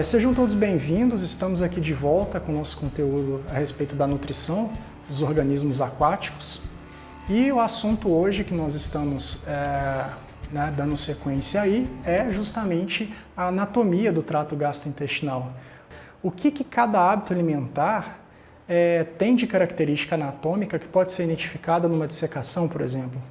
Sejam todos bem-vindos, estamos aqui de volta com o nosso conteúdo a respeito da nutrição dos organismos aquáticos. E o assunto hoje que nós estamos dando sequência aí é justamente a anatomia do trato gastrointestinal. O que cada hábito alimentar tem de característica anatômica que pode ser identificada numa dissecação, por exemplo.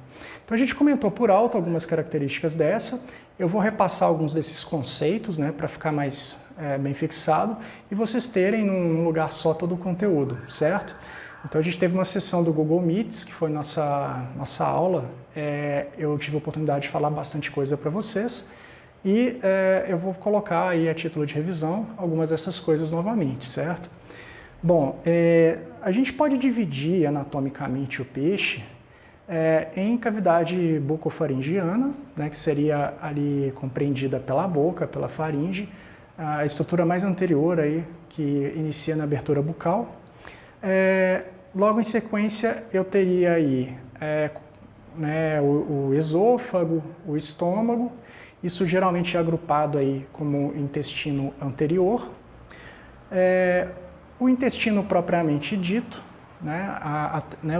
Então a gente comentou por alto algumas características dessa. Eu vou repassar alguns desses conceitos, para ficar mais bem fixado e vocês terem num lugar só todo o conteúdo, certo? Então a gente teve uma sessão do Google Meets, que foi nossa aula. Eu tive a oportunidade de falar bastante coisa para vocês e eu vou colocar aí a título de revisão algumas dessas coisas novamente, certo? Bom, a gente pode dividir anatomicamente o peixe em cavidade bucofaringiana, que seria ali compreendida pela boca, pela faringe, a estrutura mais anterior aí, que inicia na abertura bucal. Logo em sequência eu teria aí o esôfago, o estômago, isso geralmente é agrupado aí como intestino anterior. O intestino propriamente dito,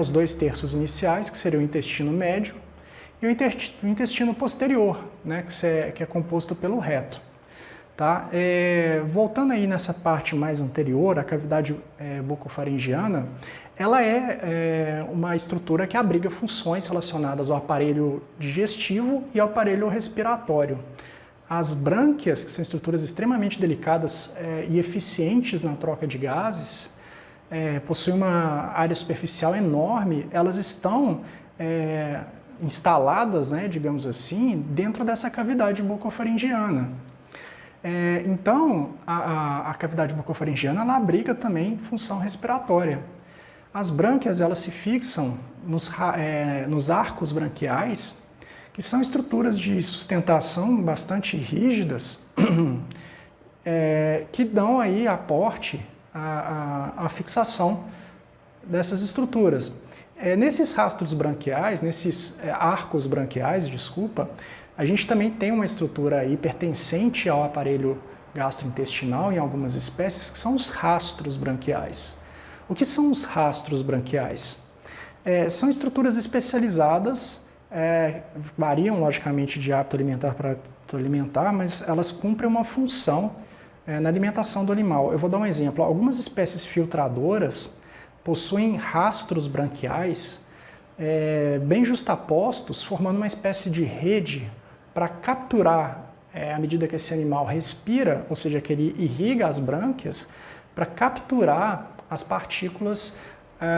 os 2/3 iniciais, que seria o intestino médio, e o intestino posterior, que é composto pelo reto. Tá? Voltando aí nessa parte mais anterior, a cavidade bucofaringiana, ela é uma estrutura que abriga funções relacionadas ao aparelho digestivo e ao aparelho respiratório. As brânquias, que são estruturas extremamente delicadas e eficientes na troca de gases, possuem uma área superficial enorme, elas estão instaladas, digamos assim, dentro dessa cavidade bucofaringiana. Então, a cavidade bucofaringiana ela abriga também função respiratória. As brânquias elas se fixam nos arcos branquiais, que são estruturas de sustentação bastante rígidas, que dão aí aporte à fixação dessas estruturas. Nesses rastros branquiais, nesses arcos branquiais, a gente também tem uma estrutura aí pertencente ao aparelho gastrointestinal em algumas espécies, que são os rastros branquiais. O que são os rastros branquiais? São estruturas especializadas, variam logicamente de hábito alimentar para hábito alimentar, mas elas cumprem uma função na alimentação do animal. Eu vou dar um exemplo. Algumas espécies filtradoras possuem rastros branquiais bem justapostos, formando uma espécie de rede para capturar, à medida que esse animal respira, ou seja, que ele irriga as brânquias, para capturar as partículas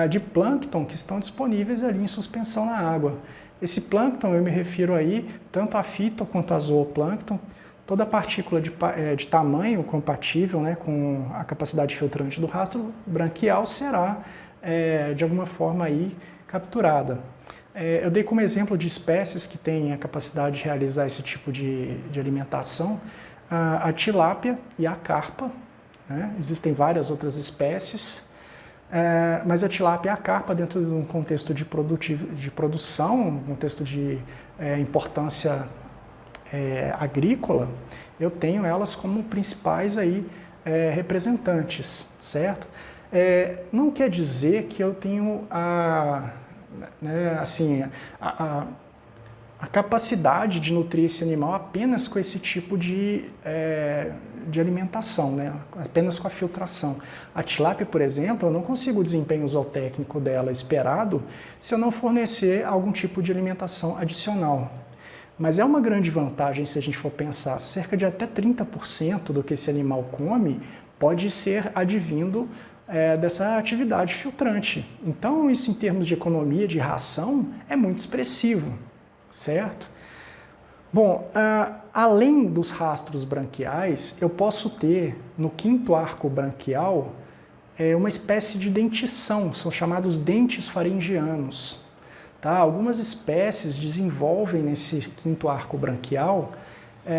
de plâncton que estão disponíveis ali em suspensão na água. Esse plâncton, eu me refiro aí tanto a fito quanto a zooplâncton, toda partícula de tamanho compatível com a capacidade filtrante do rastro branquial será, de alguma forma, aí, capturada. Eu dei como exemplo de espécies que têm a capacidade de realizar esse tipo de alimentação a tilápia e a carpa. Existem várias outras espécies, mas a tilápia e a carpa, dentro de um contexto de produção, um contexto de importância agrícola, eu tenho elas como principais aí, representantes, certo? Não quer dizer que eu tenho a capacidade de nutrir esse animal apenas com esse tipo de alimentação, apenas com a filtração. A tilápia, por exemplo, eu não consigo o desempenho zootécnico dela esperado se eu não fornecer algum tipo de alimentação adicional. Mas é uma grande vantagem se a gente for pensar, cerca de até 30% do que esse animal come pode ser advindo dessa atividade filtrante. Então, isso em termos de economia de ração é muito expressivo, certo? Bom, além dos rastros branquiais, eu posso ter no quinto arco branquial uma espécie de dentição, são chamados dentes faringianos. Tá? Algumas espécies desenvolvem nesse quinto arco branquial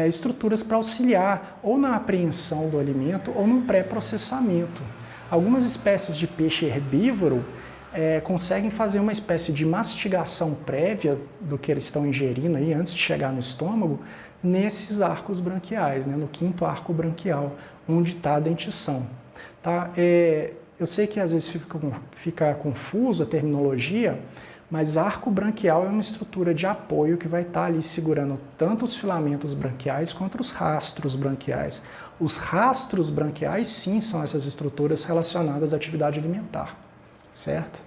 estruturas para auxiliar ou na apreensão do alimento ou no pré-processamento. Algumas espécies de peixe herbívoro conseguem fazer uma espécie de mastigação prévia do que eles estão ingerindo aí antes de chegar no estômago, nesses arcos branquiais, né, no quinto arco branquial, onde está a dentição. Tá? Eu sei que às vezes fica confuso a terminologia, mas arco branquial é uma estrutura de apoio que vai estar ali segurando tanto os filamentos branquiais quanto os rastros branquiais. Os rastros branquiais, sim, são essas estruturas relacionadas à atividade alimentar, certo?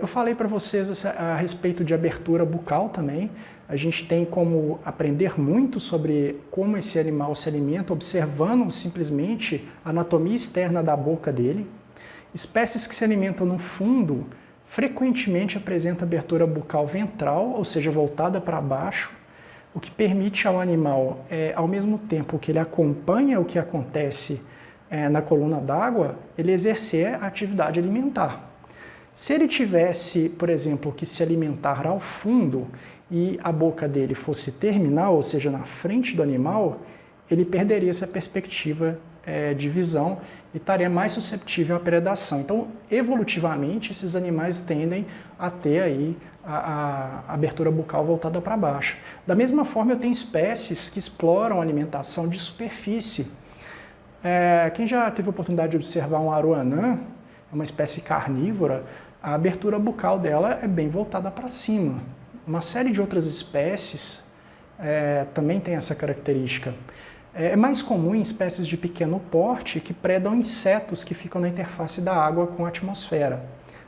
Eu falei para vocês a respeito de abertura bucal também. A gente tem como aprender muito sobre como esse animal se alimenta, observando simplesmente a anatomia externa da boca dele. Espécies que se alimentam no fundo frequentemente apresentam abertura bucal ventral, ou seja, voltada para baixo, o que permite ao animal, ao mesmo tempo que ele acompanha o que acontece na coluna d'água, ele exercer a atividade alimentar. Se ele tivesse, por exemplo, que se alimentar ao fundo e a boca dele fosse terminal, ou seja, na frente do animal, ele perderia essa perspectiva de visão e estaria mais susceptível à predação. Então, evolutivamente, esses animais tendem a ter aí a abertura bucal voltada para baixo. Da mesma forma, eu tenho espécies que exploram a alimentação de superfície. Quem já teve a oportunidade de observar um aroanã, uma espécie carnívora, a abertura bucal dela é bem voltada para cima. Uma série de outras espécies também tem essa característica. É mais comum em espécies de pequeno porte que predam insetos que ficam na interface da água com a atmosfera.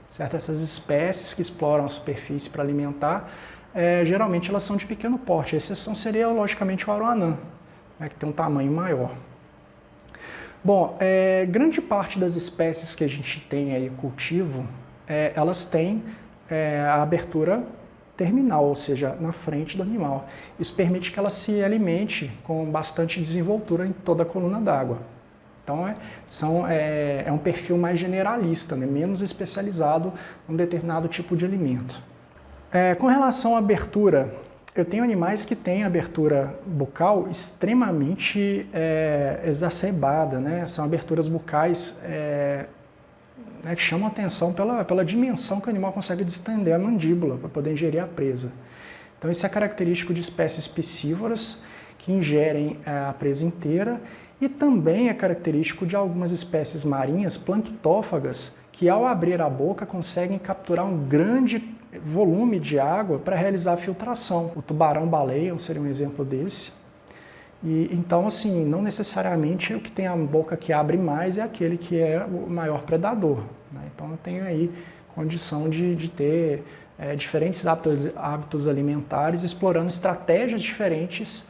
Certo? Essas espécies que exploram a superfície para alimentar, geralmente elas são de pequeno porte. A exceção seria, logicamente, o aroanã, né, que tem um tamanho maior. Bom, grande parte das espécies que a gente tem aí cultivo, elas têm a abertura terminal, ou seja, na frente do animal. Isso permite que ela se alimente com bastante desenvoltura em toda a coluna d'água. Então, é um perfil mais generalista, né? Menos especializado em um determinado tipo de alimento. Com relação à abertura, eu tenho animais que têm abertura bucal extremamente exacerbada, né? São aberturas bucais que chamam a atenção pela dimensão que o animal consegue distender a mandíbula para poder ingerir a presa. Então isso é característico de espécies piscívoras que ingerem a presa inteira e também é característico de algumas espécies marinhas planctófagas que ao abrir a boca conseguem capturar um grande volume de água para realizar a filtração. O tubarão-baleia seria um exemplo desse. Então, assim, não necessariamente o que tem a boca que abre mais é aquele que é o maior predador, né? Então, eu tenho aí condição de ter diferentes hábitos alimentares, explorando estratégias diferentes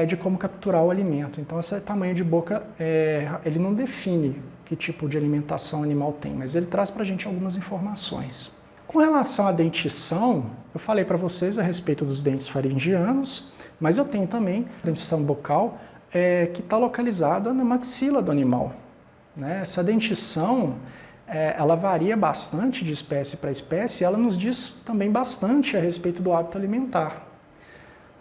de como capturar o alimento. Então, esse tamanho de boca, ele não define que tipo de alimentação o animal tem, mas ele traz para a gente algumas informações. Com relação à dentição, eu falei para vocês a respeito dos dentes faringianos, mas eu tenho também dentição bucal que está localizada na maxila do animal, né? Essa dentição, ela varia bastante de espécie para espécie e ela nos diz também bastante a respeito do hábito alimentar.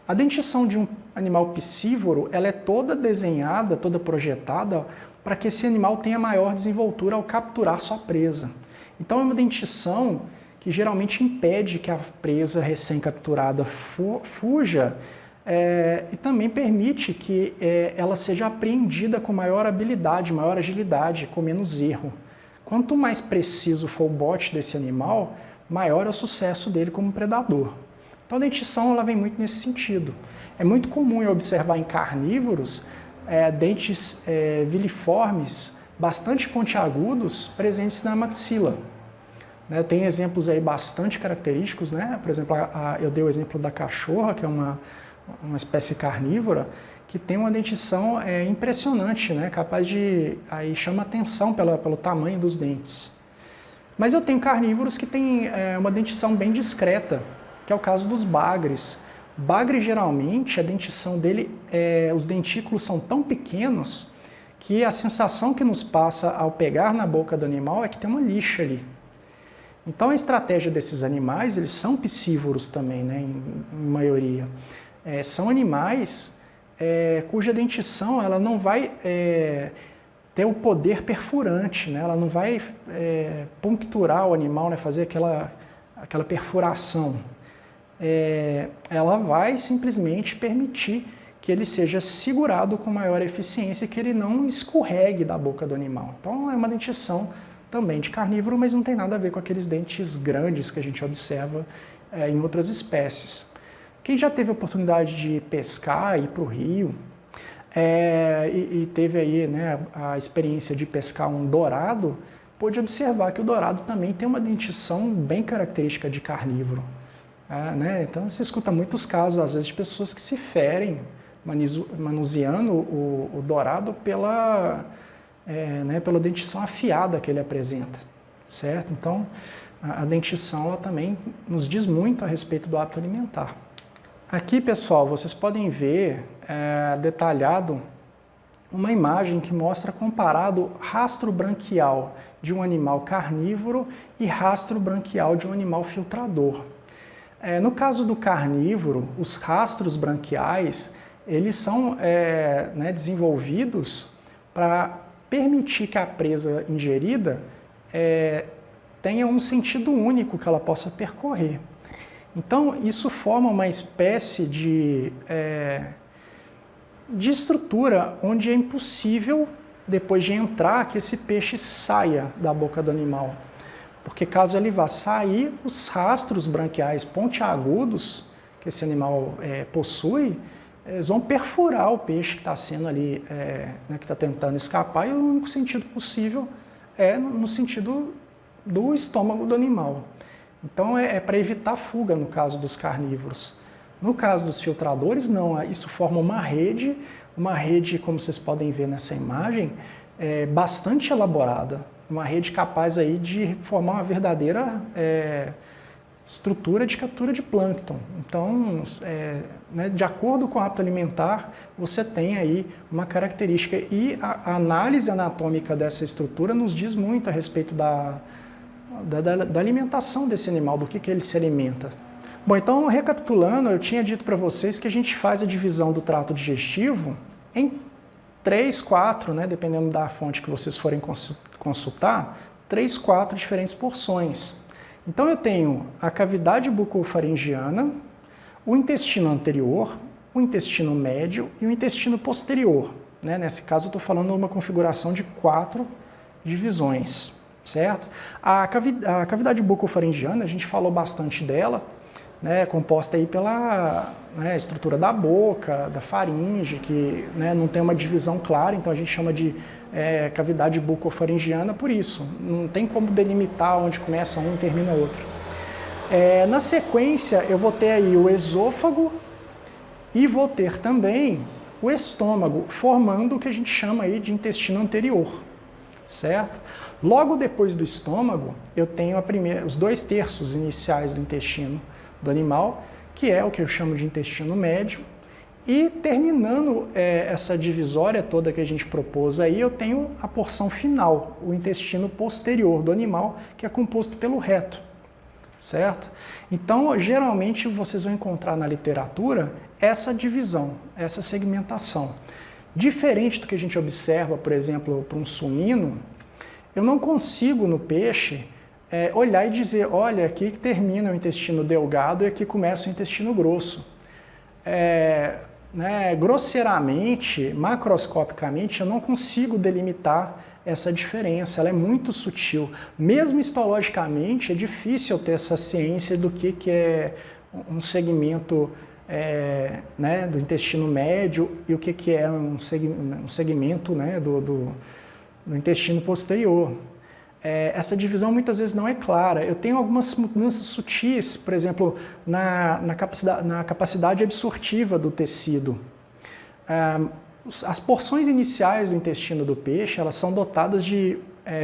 A dentição de um animal piscívoro, ela é toda desenhada, toda projetada para que esse animal tenha maior desenvoltura ao capturar sua presa. Então é uma dentição que geralmente impede que a presa recém-capturada fuja e também permite que ela seja apreendida com maior habilidade, maior agilidade, com menos erro. Quanto mais preciso for o bote desse animal, maior é o sucesso dele como predador. Então a dentição ela vem muito nesse sentido. É muito comum eu observar em carnívoros dentes viliformes, bastante pontiagudos, presentes na maxila. Eu tenho exemplos aí bastante característicos, né? Por exemplo, eu dei o exemplo da cachorra, que é uma espécie carnívora, que tem uma dentição impressionante, né? Capaz de... aí chama atenção pelo tamanho dos dentes. Mas eu tenho carnívoros que têm uma dentição bem discreta, que é o caso dos bagres. Bagre, geralmente, a dentição dele, os dentículos são tão pequenos que a sensação que nos passa ao pegar na boca do animal é que tem uma lixa ali. Então a estratégia desses animais, eles são piscívoros também, né, em maioria. São animais cuja dentição ela não vai ter o poder perfurante, né? Ela não vai puncturar o animal, né? Fazer aquela perfuração. Ela vai simplesmente permitir que ele seja segurado com maior eficiência, que ele não escorregue da boca do animal. Então é uma dentição também de carnívoro, mas não tem nada a ver com aqueles dentes grandes que a gente observa em outras espécies. Quem já teve a oportunidade de pescar, ir para o rio, e teve aí, né, a experiência de pescar um dourado, pôde observar que o dourado também tem uma dentição bem característica de carnívoro. Né? Então você escuta muitos casos, às vezes, de pessoas que se ferem manuseando o dourado pela dentição afiada que ele apresenta, certo? Então a dentição ela também nos diz muito a respeito do hábito alimentar. Aqui, pessoal, vocês podem ver detalhado uma imagem que mostra comparado rastro branquial de um animal carnívoro e rastro branquial de um animal filtrador. No caso do carnívoro, os rastros branquiais eles são desenvolvidos para permitir que a presa ingerida tenha um sentido único que ela possa percorrer. Então, isso forma uma espécie de estrutura onde é impossível, depois de entrar, que esse peixe saia da boca do animal. Porque caso ele vá sair, os rastros branquiais pontiagudos que esse animal possui, eles vão perfurar o peixe que está sendo ali, que está tentando escapar, e o único sentido possível é no sentido do estômago do animal. Então é para evitar fuga no caso dos carnívoros. No caso dos filtradores, não. Isso forma uma rede, como vocês podem ver nessa imagem, bastante elaborada. Uma rede capaz aí de formar uma verdadeira estrutura de captura de plâncton. Então, de acordo com o hábito alimentar, você tem aí uma característica. E a análise anatômica dessa estrutura nos diz muito a respeito da alimentação desse animal, do que ele se alimenta. Bom, então, recapitulando, eu tinha dito para vocês que a gente faz a divisão do trato digestivo em 3, 4, dependendo da fonte que vocês forem consultar, 3, 4 diferentes porções. Então eu tenho a cavidade bucofaringiana, o intestino anterior, o intestino médio e o intestino posterior. Nesse caso eu estou falando de uma configuração de 4 divisões, certo? A cavidade bucofaringiana, a gente falou bastante dela, composta aí pela estrutura da boca, da faringe, que não tem uma divisão clara, então a gente chama de cavidade bucofaringiana por isso. Não tem como delimitar onde começa um e termina outro. Na sequência, eu vou ter aí o esôfago e vou ter também o estômago, formando o que a gente chama aí de intestino anterior, certo? Logo depois do estômago, eu tenho os 2/3 iniciais do intestino do animal, que é o que eu chamo de intestino médio, e terminando essa divisória toda que a gente propôs aí, eu tenho a porção final, o intestino posterior do animal, que é composto pelo reto, certo? Então, geralmente, vocês vão encontrar na literatura essa divisão, essa segmentação. Diferente do que a gente observa, por exemplo, para um suíno, eu não consigo no peixe olhar e dizer, olha, aqui que termina o intestino delgado e aqui começa o intestino grosso. Grosseiramente, macroscopicamente, eu não consigo delimitar essa diferença, ela é muito sutil. Mesmo histologicamente, é difícil ter essa ciência do que é um segmento do intestino médio e o que é um segmento do intestino posterior. Essa divisão muitas vezes não é clara. Eu tenho algumas mudanças sutis, por exemplo, na capacidade absortiva do tecido. As porções iniciais do intestino do peixe, elas são dotadas de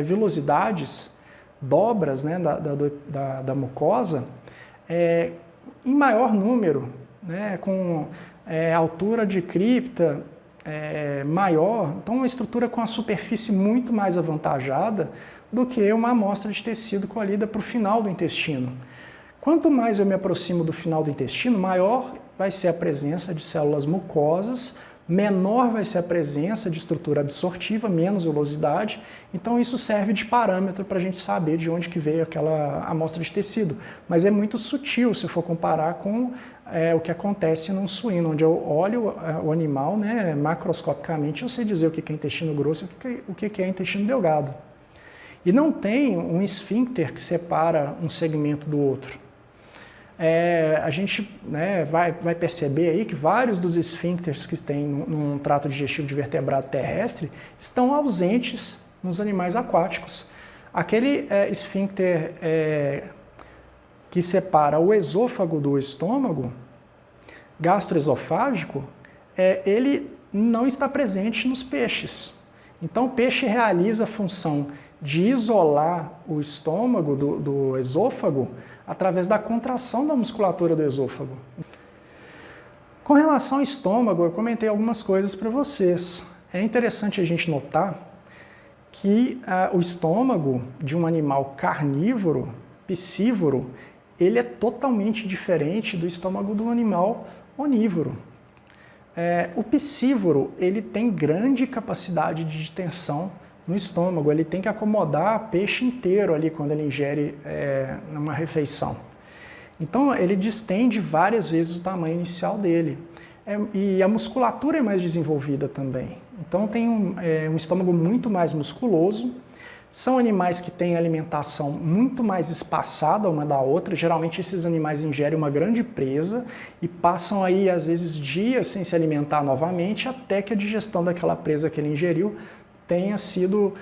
vilosidades, dobras da mucosa, em maior número, com altura de cripta maior, então uma estrutura com a superfície muito mais avantajada do que uma amostra de tecido colhida para o final do intestino. Quanto mais eu me aproximo do final do intestino, maior vai ser a presença de células mucosas, menor vai ser a presença de estrutura absortiva, menos velocidade. Então isso serve de parâmetro para a gente saber de onde que veio aquela amostra de tecido. Mas é muito sutil se for comparar com o que acontece num suíno, onde eu olho o animal, né, macroscopicamente, eu sei dizer o que é intestino grosso e o que é intestino delgado. E não tem um esfíncter que separa um segmento do outro. A gente, né, vai perceber aí que vários dos esfíncteres que tem num trato digestivo de vertebrado terrestre estão ausentes nos animais aquáticos. Aquele esfíncter que separa o esôfago do estômago, gastroesofágico, ele não está presente nos peixes. Então o peixe realiza a função de isolar o estômago do esôfago através da contração da musculatura do esôfago. Com relação ao estômago, eu comentei algumas coisas para vocês. É interessante a gente notar que o estômago de um animal carnívoro, piscívoro, ele é totalmente diferente do estômago do animal onívoro. O piscívoro, ele tem grande capacidade de ditensão no estômago, ele tem que acomodar peixe inteiro ali quando ele ingere numa refeição. Então ele distende várias vezes o tamanho inicial dele. E a musculatura é mais desenvolvida também. Então tem um estômago muito mais musculoso. São animais que têm alimentação muito mais espaçada uma da outra. Geralmente esses animais ingerem uma grande presa e passam aí às vezes dias sem se alimentar novamente até que a digestão daquela presa que ele ingeriu tenha sido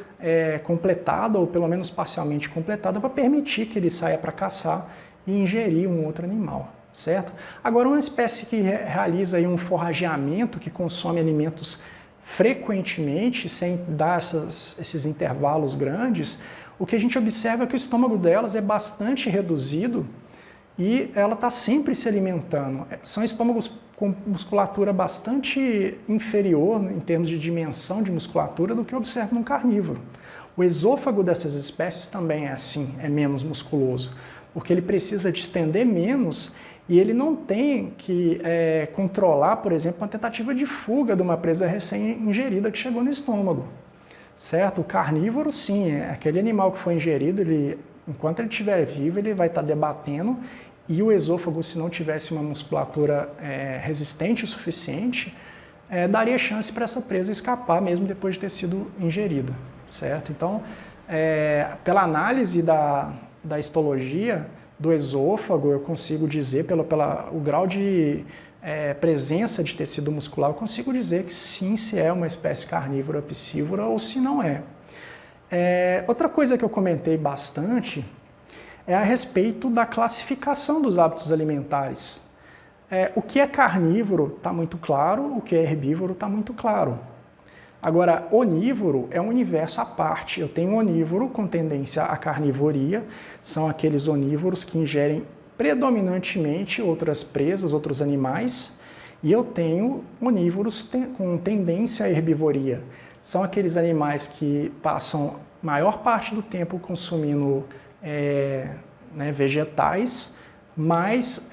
completada, ou pelo menos parcialmente completada, para permitir que ele saia para caçar e ingerir um outro animal, certo? Agora, uma espécie que realiza aí um forrageamento, que consome alimentos frequentemente, sem dar esses intervalos grandes, o que a gente observa é que o estômago delas é bastante reduzido e ela está sempre se alimentando. São estômagos com musculatura bastante inferior em termos de dimensão de musculatura do que observa num carnívoro. O esôfago dessas espécies também é assim, é menos musculoso, porque ele precisa distender menos e ele não tem que controlar, por exemplo, uma tentativa de fuga de uma presa recém-ingerida que chegou no estômago. Certo? O carnívoro, sim, aquele animal que foi ingerido, enquanto ele estiver vivo, ele vai estar debatendo. E o esôfago, se não tivesse uma musculatura resistente o suficiente, daria chance para essa presa escapar mesmo depois de ter sido ingerida, certo? Então, pela análise da histologia do esôfago, eu consigo dizer, pelo o grau de presença de tecido muscular, eu consigo dizer que sim, se é uma espécie carnívora piscívora ou se não é. Outra coisa que eu comentei bastante é a respeito da classificação dos hábitos alimentares. O que é carnívoro está muito claro, o que é herbívoro está muito claro. Agora, onívoro é um universo à parte. Eu tenho um onívoro com tendência à carnivoria, são aqueles onívoros que ingerem predominantemente outras presas, outros animais, e eu tenho onívoros com tendência à herbivoria. São aqueles animais que passam maior parte do tempo consumindo vegetais, mas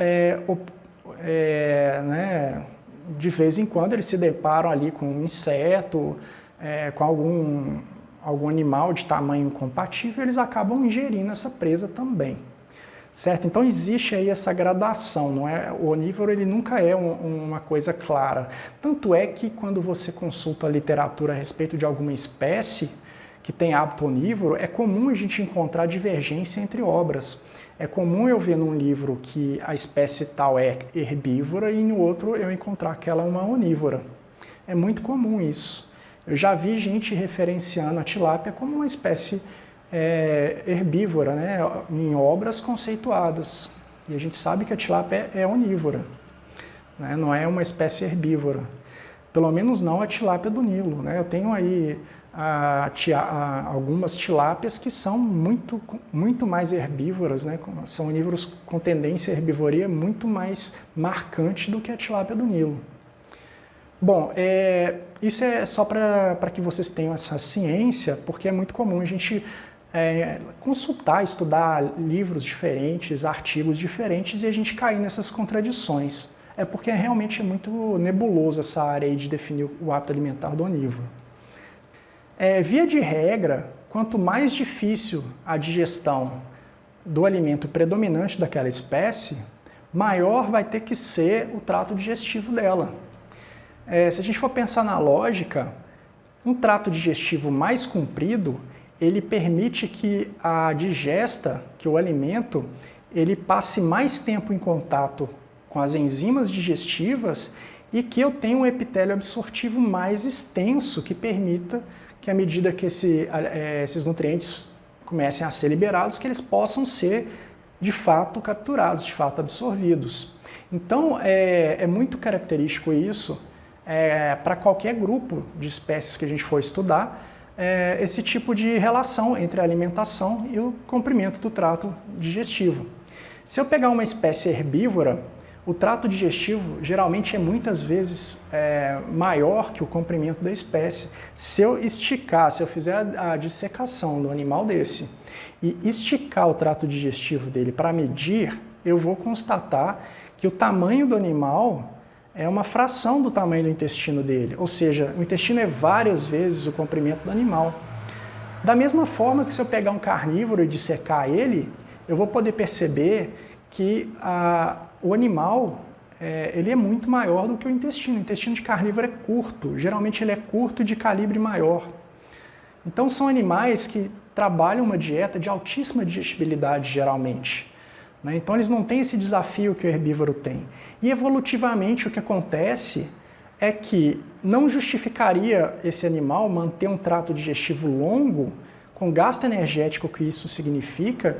de vez em quando eles se deparam ali com um inseto, com algum animal de tamanho compatível, eles acabam ingerindo essa presa também. Certo? Então existe aí essa gradação, não é? O onívoro ele nunca é uma coisa clara. Tanto é que quando você consulta a literatura a respeito de alguma espécie que tem hábito onívoro, é comum a gente encontrar divergência entre obras. É comum eu ver num livro que a espécie tal é herbívora e no outro eu encontrar que ela é uma onívora. É muito comum isso. Eu já vi gente referenciando a tilápia como uma espécie herbívora, né, em obras conceituadas. E a gente sabe que a tilápia é onívora, né, não é uma espécie herbívora. Pelo menos não a tilápia do Nilo, né? Eu tenho aí algumas tilápias que são muito mais herbívoras, né? São onívoros com tendência à herbivoria muito mais marcante do que a tilápia do Nilo. Bom, isso é só para que vocês tenham essa ciência, porque é muito comum a gente consultar, estudar livros diferentes, artigos diferentes e a gente cair nessas contradições. é porque realmente é muito nebuloso essa área aí de definir o hábito alimentar do onívoro. Via de regra, quanto mais difícil a digestão do alimento predominante daquela espécie, maior vai ter que ser o trato digestivo dela. Se a gente for pensar na lógica, um trato digestivo mais comprido, ele permite que a digesta, que o alimento, ele passe mais tempo em contato com as enzimas digestivas e que eu tenha um epitélio absortivo mais extenso que permita que, à medida que esses nutrientes comecem a ser liberados, que eles possam ser de fato capturados, de fato absorvidos. Então, é muito característico isso para qualquer grupo de espécies que a gente for estudar, esse tipo de relação entre a alimentação e o comprimento do trato digestivo. Se eu pegar uma espécie herbívora, o trato digestivo geralmente é muitas vezes maior que o comprimento da espécie. Se eu esticar, se eu fizer a dissecação do animal desse e esticar o trato digestivo dele para medir, eu vou constatar que o tamanho do animal é uma fração do tamanho do intestino dele, ou seja, o intestino é várias vezes o comprimento do animal. Da mesma forma que se eu pegar um carnívoro e dissecar ele, eu vou poder perceber que o animal ele é muito maior do que o intestino. O intestino de carnívoro é curto, geralmente ele é curto e de calibre maior. Então são animais que trabalham uma dieta de altíssima digestibilidade geralmente. Então eles não têm esse desafio que o herbívoro tem. E evolutivamente o que acontece é que não justificaria esse animal manter um trato digestivo longo, com o gasto energético que isso significa,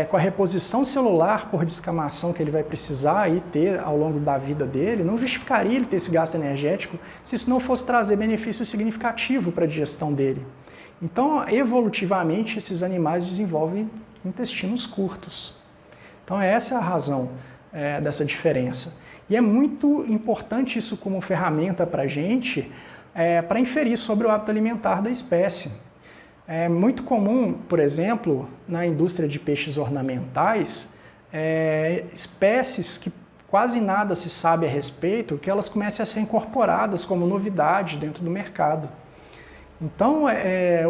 com a reposição celular por descamação que ele vai precisar aí ter ao longo da vida dele, não justificaria ele ter esse gasto energético se isso não fosse trazer benefício significativo para a digestão dele. Então, evolutivamente, esses animais desenvolvem intestinos curtos. Então essa é a razão dessa diferença. E é muito importante isso como ferramenta para a gente, para inferir sobre o hábito alimentar da espécie. É muito comum, por exemplo, na indústria de peixes ornamentais, espécies que quase nada se sabe a respeito, que elas comecem a ser incorporadas como novidade dentro do mercado. Então,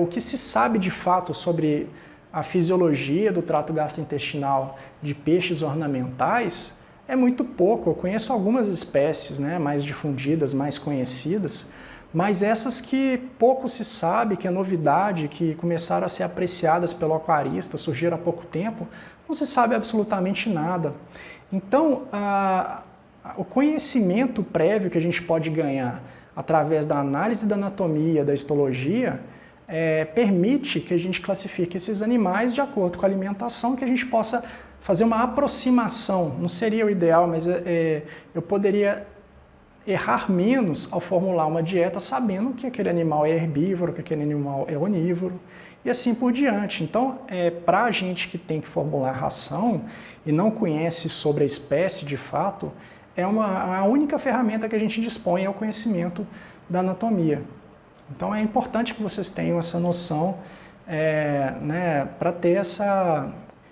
o que se sabe de fato sobre a fisiologia do trato gastrointestinal de peixes ornamentais é muito pouco. Eu conheço algumas espécies mais difundidas, mais conhecidas, mas essas que pouco se sabe, que é novidade, que começaram a ser apreciadas pelo aquarista, surgiram há pouco tempo, não se sabe absolutamente nada. Então, o conhecimento prévio que a gente pode ganhar através da análise da anatomia, da histologia, permite que a gente classifique esses animais de acordo com a alimentação, que a gente possa fazer uma aproximação. Não seria o ideal, mas eu poderia errar menos ao formular uma dieta sabendo que aquele animal é herbívoro, que aquele animal é onívoro e assim por diante. Então, para a gente que tem que formular ração e não conhece sobre a espécie de fato, a única ferramenta que a gente dispõe é o conhecimento da anatomia. Então é importante que vocês tenham essa noção para ter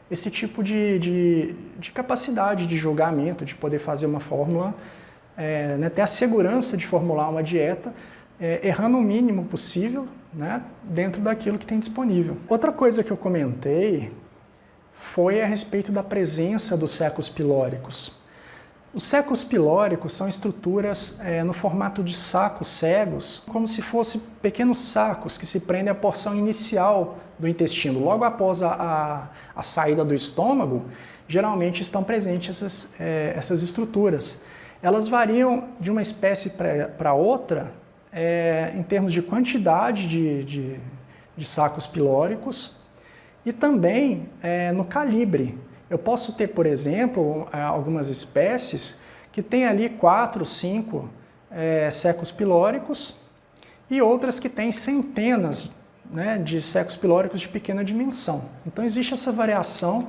esse tipo de capacidade de julgamento, de poder fazer uma fórmula, ter a segurança de formular uma dieta, errando o mínimo possível dentro daquilo que tem disponível. Outra coisa que eu comentei foi a respeito da presença dos secos pilóricos. Os secos pilóricos são estruturas no formato de sacos cegos, como se fossem pequenos sacos que se prendem à porção inicial do intestino. Logo após a saída do estômago, geralmente estão presentes essas estruturas. Elas variam de uma espécie para outra em termos de quantidade de sacos pilóricos e também no calibre. Eu posso ter, por exemplo, algumas espécies que têm ali 4, 5 secos pilóricos e outras que têm centenas de secos pilóricos de pequena dimensão. Então existe essa variação,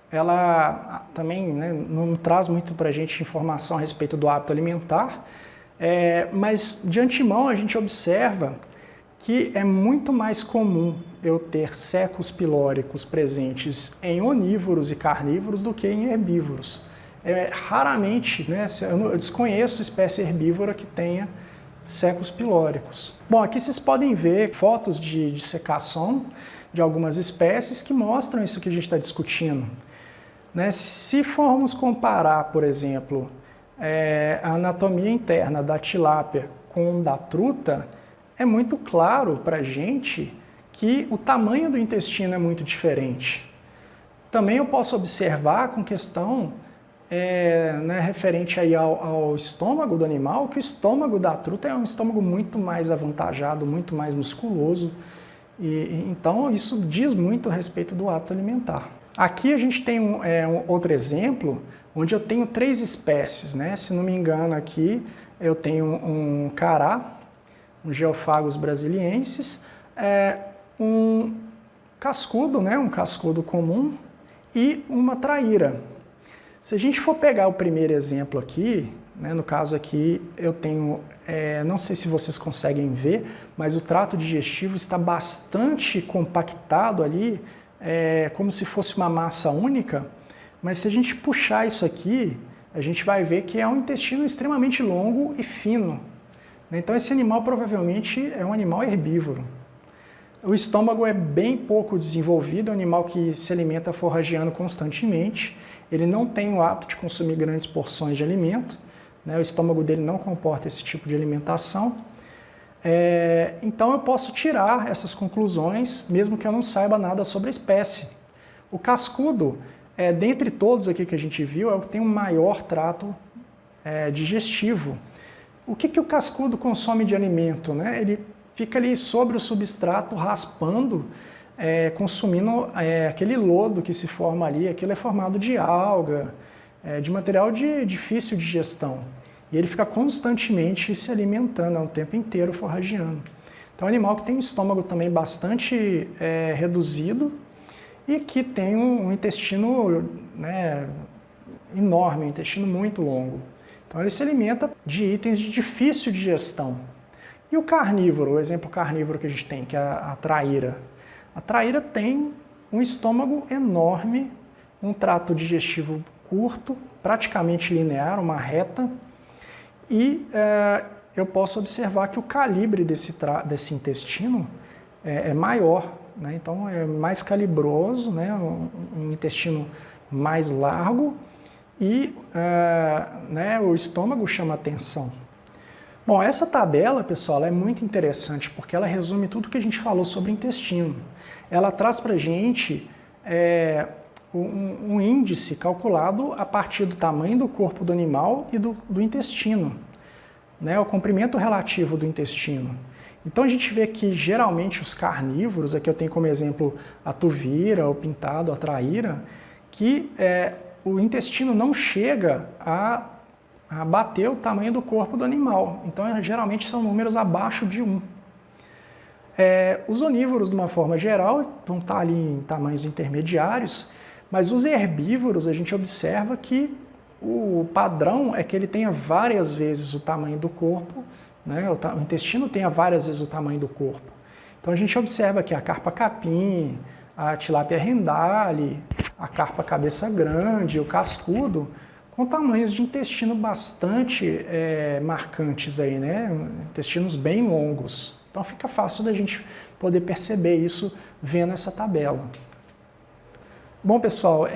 ela também não traz muito para a gente informação a respeito do hábito alimentar, mas de antemão a gente observa que é muito mais comum eu ter secos pilóricos presentes em onívoros e carnívoros do que em herbívoros. raramente, né, eu desconheço espécie herbívora que tenha secos pilóricos. Bom, aqui vocês podem ver fotos de dissecação de algumas espécies que mostram isso que a gente está discutindo. Né? Se formos comparar, por exemplo, a anatomia interna da tilápia com da truta, é muito claro para a gente que o tamanho do intestino é muito diferente. Também eu posso observar com questão né, referente aí ao estômago do animal, que o estômago da truta é um estômago muito mais avantajado, muito mais musculoso, e então isso diz muito a respeito do hábito alimentar. Aqui a gente tem um outro exemplo, onde eu tenho 3 espécies, né? Se não me engano aqui eu tenho um cará, um Geophagus brasiliensis, um cascudo, né? Um cascudo comum e uma traíra. Se a gente for pegar o primeiro exemplo aqui, né? No caso aqui eu tenho, não sei se vocês conseguem ver, mas o trato digestivo está bastante compactado ali, como se fosse uma massa única, mas se a gente puxar isso aqui, a gente vai ver que é um intestino extremamente longo e fino. Então esse animal provavelmente é um animal herbívoro. O estômago é bem pouco desenvolvido, é um animal que se alimenta forrageando constantemente, ele não tem o hábito de consumir grandes porções de alimento, né? O estômago dele não comporta esse tipo de alimentação. Então eu posso tirar essas conclusões, mesmo que eu não saiba nada sobre a espécie. O cascudo, dentre todos aqui que a gente viu, é o que tem um maior trato digestivo. O que o cascudo consome de alimento? Né? Ele fica ali sobre o substrato, raspando, consumindo aquele lodo que se forma ali. Aquilo é formado de alga, de material de difícil digestão. E ele fica constantemente se alimentando, o tempo inteiro forrageando. Então é um animal que tem um estômago também bastante reduzido e que tem um intestino, né, enorme, um intestino muito longo. Então ele se alimenta de itens de difícil digestão. E o carnívoro, o exemplo carnívoro que a gente tem, que é a traíra. A traíra tem um estômago enorme, um trato digestivo curto, praticamente linear, uma reta, e eu posso observar que o calibre desse intestino é maior, né? Então é mais calibroso, né? Um intestino mais largo e né, o estômago chama atenção. Bom, essa tabela, pessoal, é muito interessante porque ela resume tudo que a gente falou sobre o intestino. Ela traz para a gente um índice calculado a partir do tamanho do corpo do animal e do intestino, né, o comprimento relativo do intestino. Então a gente vê que geralmente os carnívoros, aqui eu tenho como exemplo a tuvira, o pintado, a traíra, que o intestino não chega a bater o tamanho do corpo do animal. Então geralmente são números abaixo de 1. Os onívoros, de uma forma geral, vão estar ali em tamanhos intermediários, mas os herbívoros, a gente observa que o padrão é que ele tenha várias vezes o tamanho do corpo, né? O intestino tenha várias vezes o tamanho do corpo. Então a gente observa que a carpa capim, a tilápia rendale, a carpa cabeça grande, o cascudo, com tamanhos de intestino bastante marcantes aí, né? Intestinos bem longos. Então fica fácil da gente poder perceber isso vendo essa tabela. Bom, pessoal,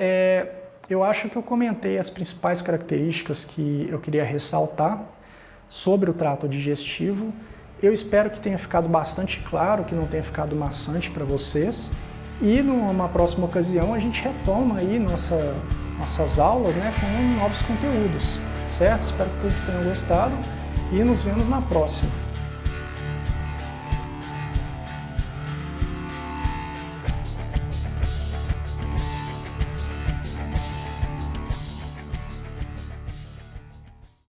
eu acho que eu comentei as principais características que eu queria ressaltar sobre o trato digestivo. Eu espero que tenha ficado bastante claro, que não tenha ficado maçante para vocês. E numa próxima ocasião a gente retoma aí nossas aulas, né, com novos conteúdos, certo? Espero que todos tenham gostado e nos vemos na próxima.